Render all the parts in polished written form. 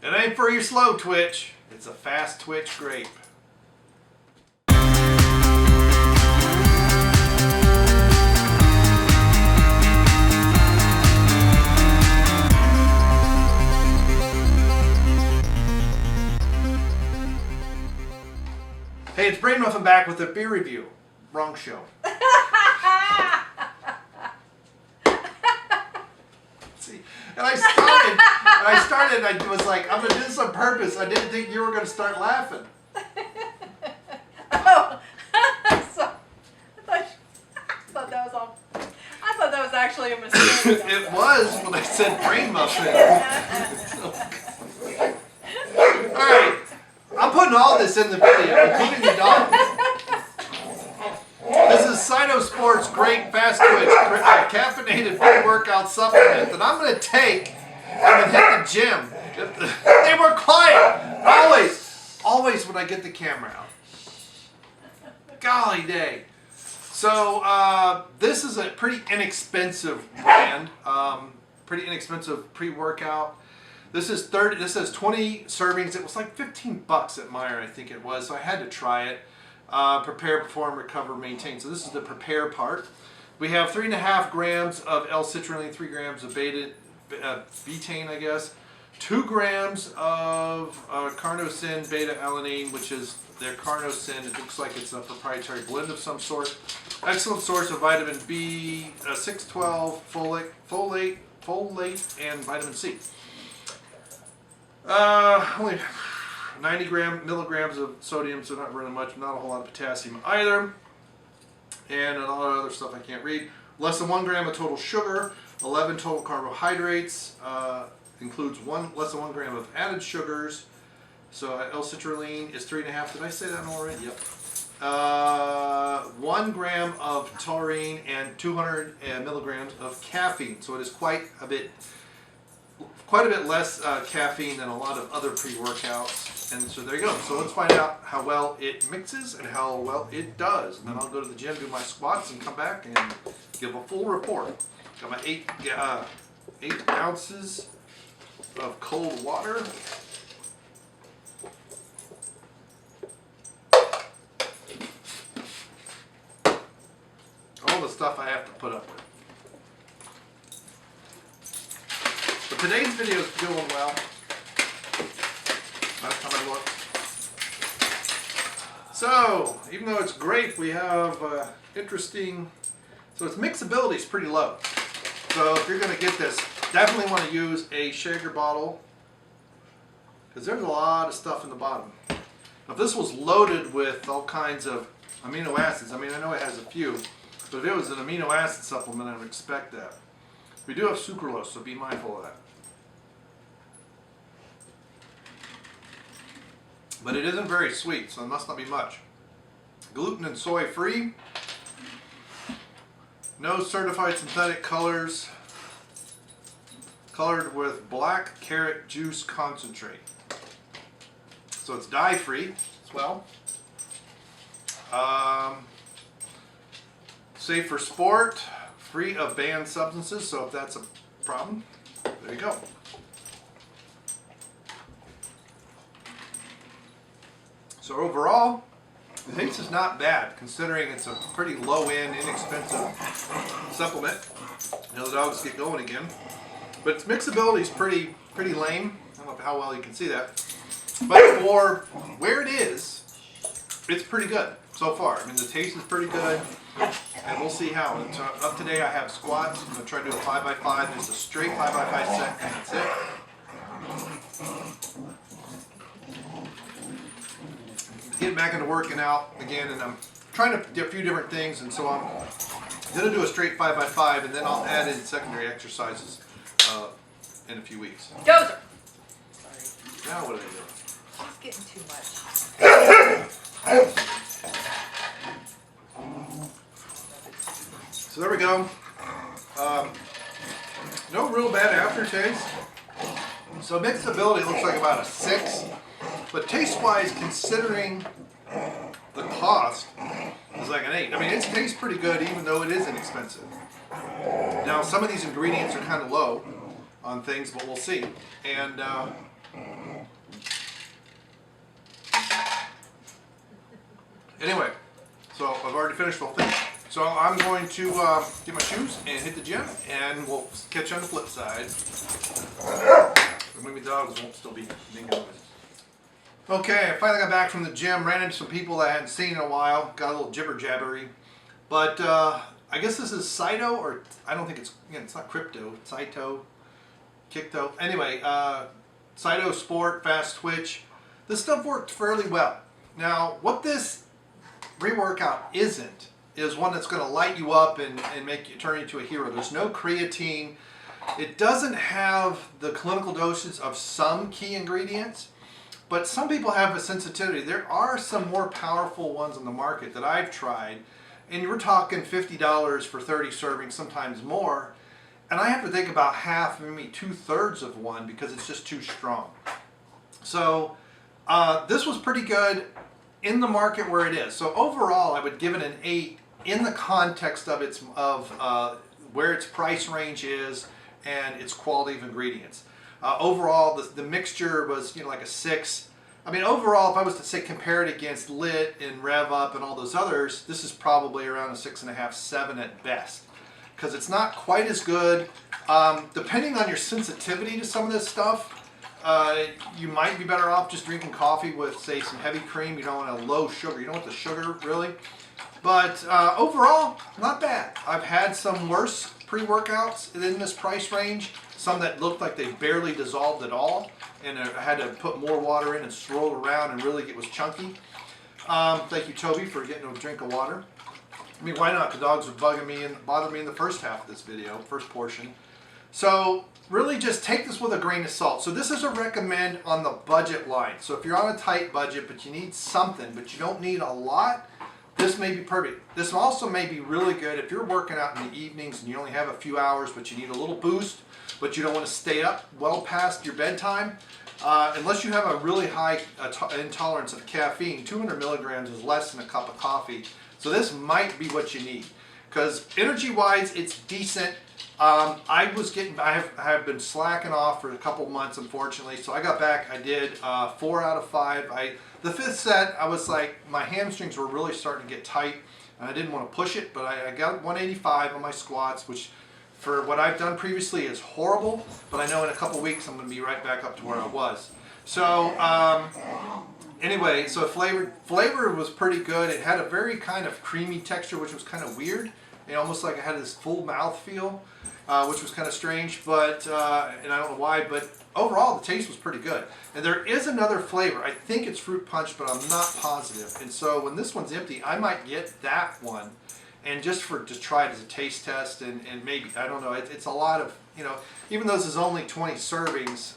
It ain't for your slow twitch. It's a fast twitch grape. Hey, it's Bryon Lape back with a beer review. Wrong show. See, and I started, I was like, I'm going to do this on purpose. I didn't think you were going to start laughing. Oh, so, I thought that was actually a mistake. It was when I said Bryon Lape. All right. I'm putting all this in the video, including the dog. This is Cytosport's Grape Fast Twitch Caffeinated Pre-Workout Supplement that I'm going to take and then hit the gym. They were quiet. Always when I get the camera out. Golly day. So this is a pretty inexpensive brand. Pretty inexpensive pre-workout. This is 20 servings. It was like 15 bucks at Meijer, I think it was. So I had to try it. Prepare, perform, recover, maintain. So this is the prepare part. We have 3.5 grams of L-citrulline, 3 grams of betaine, I guess. 2 grams of carnosine beta-alanine, which is their carnosine. It looks like it's a proprietary blend of some sort. Excellent source of vitamin B, 612, folate, and vitamin C. Only 90 milligrams of sodium, so not really much, not a whole lot of potassium either. And a lot of other stuff I can't read. Less than 1 gram of total sugar, 11 total carbohydrates, includes less than 1 gram of added sugars. So L-citrulline is 3.5. Did I say that already? Yep. 1 gram of taurine and 200 milligrams of caffeine. So it is quite a bit less caffeine than a lot of other pre-workouts. And so there you go. So let's find out how well it mixes and how well it does. And then I'll go to the gym, do my squats, and come back and give a full report. Got my 8 ounces of cold water. All the stuff I have to put up with. But today's video is doing well. Last time I looked. So, even though it's grape, we have interesting. So its mixability is pretty low. So if you're going to get this, definitely want to use a shaker bottle, because there's a lot of stuff in the bottom. If this was loaded with all kinds of amino acids, I mean, I know it has a few, but if it was an amino acid supplement, I would expect that. We do have sucralose, so be mindful of that. But it isn't very sweet, so it must not be much. Gluten and soy free. No certified synthetic colors. Colored with black carrot juice concentrate. So it's dye free as well. Safe for sport. Free of banned substances, so if that's a problem, there you go. So overall, the taste is not bad, considering it's a pretty low-end, inexpensive supplement. Now the dogs get going again. But its mixability is pretty lame. I don't know how well you can see that. But for where it is, it's pretty good so far. I mean, the taste is pretty good, and we'll see how. Up today I have squats. I'm going to try to do a 5x5. There's a straight 5x5 set, and that's it. Getting back into working out again, and I'm trying to do a few different things, and so I'm going to do a straight 5x5, and then I'll add in secondary exercises in a few weeks. Dozer. Sorry. Now what are they doing? She's getting too much. So there we go. No real bad aftertaste. So mixability looks like about a 6. But taste-wise, considering the cost, is like an 8. I mean, it tastes pretty good, even though it is inexpensive. Now, some of these ingredients are kind of low on things, but we'll see. And Anyway, so I've already finished the whole thing. So I'm going to get my shoes and hit the gym, and we'll catch you on the flip side. Maybe dogs won't still be making noise. Okay, I finally got back from the gym, ran into some people that I hadn't seen in a while, got a little jibber jabbery. But I guess this is Cyto, or I don't think it's, again, it's not crypto, Cyto, Kicto. Anyway, Cytosport, fast twitch. This stuff worked fairly well. Now, what this pre-workout isn't is one that's going to light you up and make you turn into a hero. There's no creatine. It doesn't have the clinical dosage of some key ingredients, but some people have a sensitivity. There are some more powerful ones on the market that I've tried, and we're talking $50 for 30 servings, sometimes more, and I have to think about half, maybe 2/3 of one because it's just too strong. So this was pretty good in the market where it is. So overall, I would give it an 8 in the context of where its price range is and its quality of ingredients. Overall, the mixture was, you know, like a 6. I mean, overall, if I was to say compare it against Lit and Rev Up and all those others, this is probably around a 6.5, 7 at best, because it's not quite as good. Depending on your sensitivity to some of this stuff, you might be better off just drinking coffee with, say, some heavy cream. You don't want a low sugar. You don't want the sugar, really. But overall, not bad. I've had some worse pre-workouts in this price range. Some that looked like they barely dissolved at all. And I had to put more water in and swirl it around, and really it was chunky. Thank you, Toby, for getting a drink of water. I mean, why not? The dogs were bugging me and bothering me in the first half of this video, first portion. So really just take this with a grain of salt. So this is a recommend on the budget line. So if you're on a tight budget, but you need something, but you don't need a lot, this may be perfect. This also may be really good if you're working out in the evenings and you only have a few hours, but you need a little boost, but you don't want to stay up well past your bedtime. Unless you have a really high intolerance of caffeine, 200 milligrams is less than a cup of coffee. So this might be what you need. Because energy-wise, it's decent. I have been slacking off for a couple months, unfortunately. So I got back. I did 4 out of 5. The 5th set, I was like, my hamstrings were really starting to get tight, and I didn't want to push it. But I got 185 on my squats, which for what I've done previously is horrible. But I know in a couple weeks I'm going to be right back up to where I was. So anyway, so flavor was pretty good. It had a very kind of creamy texture, which was kind of weird. Almost like it had this full mouth feel, which was kind of strange, but and I don't know why, but overall the taste was pretty good. And there is another flavor. I think it's fruit punch, but I'm not positive. And so when this one's empty, I might get that one, and just try it as a taste test, and maybe, I don't know, it's a lot of, you know, even though this is only 20 servings,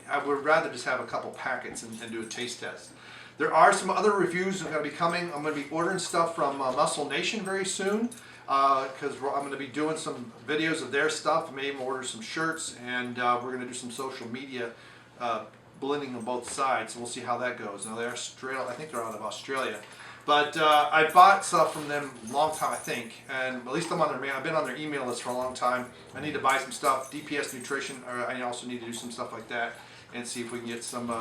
I would rather just have a couple packets and do a taste test. There are some other reviews that are going to be coming. I'm going to be ordering stuff from Muscle Nation very soon, because I'm going to be doing some videos of their stuff. I may even order some shirts, and we're going to do some social media blending on both sides. So we'll see how that goes. Now they're Australia. I think they're out of Australia. But I bought stuff from them a long time, I think, and at least I've been on their email list for a long time. I need to buy some stuff, DPS Nutrition, or I also need to do some stuff like that, and see if we can get some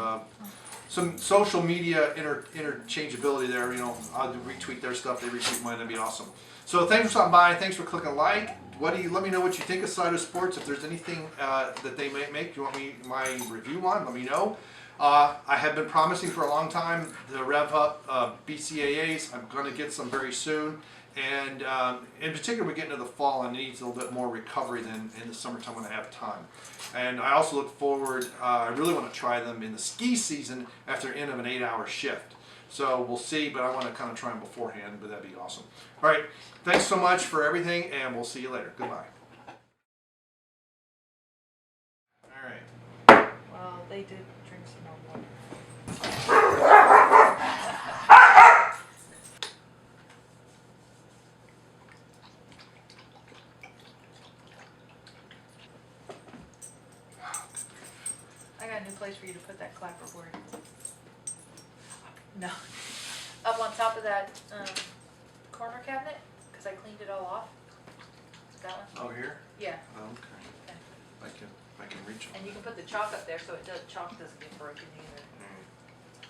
social media interchangeability there. You know, I'll retweet their stuff, they retweet mine. That'd be awesome. So thanks for stopping by. Thanks for clicking like. Let me know what you think of Cytosport. If there's anything that they might make you want my review on, let me know. I have been promising for a long time the Rev Up BCAAs. I'm going to get some very soon. And in particular, we get into the fall, and it needs a little bit more recovery than in the summertime when I have time. And I also look forward, I really want to try them in the ski season after the end of an 8-hour shift. So we'll see, but I want to kind of try them beforehand, but that'd be awesome. All right, thanks so much for everything, and we'll see you later. Goodbye. All right. Well, they did drink some more water. I got a new place for you to put that clapperboard. No. Up on top of that corner cabinet, because I cleaned it all off. That one? Oh, here? Yeah. Okay. Okay. Thank you. If I can reach them. And you can put the chalk up there so chalk doesn't get broken either.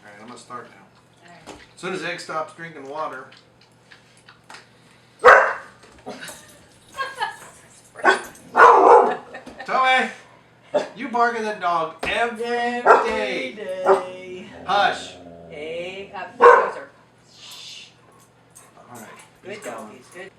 All right, I'm gonna start now. All right. As soon as Egg stops drinking water. Tommy, you bark at that dog every day. Hush. Hey, Boozer. Shh. All right. Good he's gone. dog. He's good.